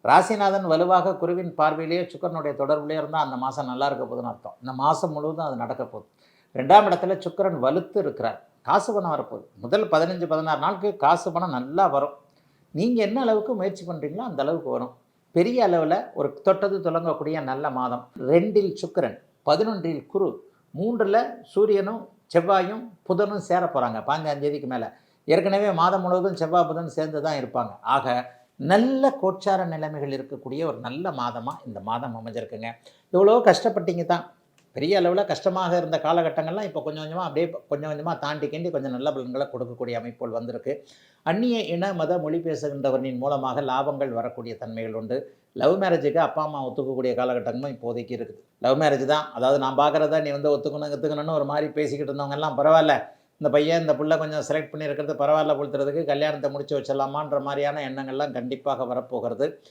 ராசிநாதன் வலுவாக குருவின் பார்வையிலேயே சுக்கிரனுடைய தொடர்புலேயே இருந்தால் அந்த மாதம் நல்லா இருக்க போகுதுன்னு அர்த்தம். இந்த மாதம் முழுவதும் அது நடக்க போகுது. 2ஆம் இடத்துல சுக்கிரன் வலுத்து இருக்கிறார். காசு பணம் வரப்போகுது. முதல் 15, 16 நாளுக்கு காசு பணம் நல்லா வரும். நீங்கள் என்ன அளவுக்கு முயற்சி பண்ணுறீங்களோ அந்த அளவுக்கு வரும். பெரிய அளவில் ஒரு தொட்டது துலங்கக்கூடிய நல்ல மாதம். 2இல் சுக்கிரன், 11இல் குரு, 3இல் சூரியனும் செவ்வாயும் புதனும் சேர போகிறாங்க 15ஆம் தேதிக்கு மேலே. ஏற்கனவே மாதம் முழுவதும் செவ்வாய் புதன் சேர்ந்து தான் இருப்பாங்க. ஆக நல்ல கோச்சார நிலைமைகள் இருக்கக்கூடிய ஒரு நல்ல மாதமாக இந்த மாதம் அமைஞ்சிருக்குங்க. எவ்வளோ கஷ்டப்பட்டீங்க தான். பெரிய அளவில் கஷ்டமாக இருந்த காலகட்டங்கள்லாம் இப்போ கொஞ்சம் கொஞ்சமாக அப்படியே கொஞ்சம் கொஞ்சமாக தாண்டி கிண்டி கொஞ்சம் நல்ல பலன்களை கொடுக்கக்கூடிய அமைப்புகள் வந்திருக்கு. அந்நிய இன மத மொழி பேசுகின்றவரின் மூலமாக லாபங்கள் வரக்கூடிய தன்மைகள் உண்டு. லவ் மேரேஜுக்கு அப்பா அம்மா ஒத்துக்கக்கூடிய காலகட்டமும் இப்போதைக்கு இருக்குது. லவ் மேரேஜ் தான், அதாவது நான் பார்க்குறத நீ வந்து ஒத்துக்கணும்னு ஒரு மாதிரி பேசிக்கிட்டு இருந்தவங்கெல்லாம் பரவாயில்ல, இந்த பையன் இந்த புள்ள கொஞ்சம் செலக்ட் பண்ணியிருக்கிறது பரவாயில்ல பொழுத்துறதுக்கு கல்யாணத்தை முடிச்சு வச்சிடலாமான்ற மாதிரியான எண்ணங்கள்லாம் கண்டிப்பாக வரப்போகிறது.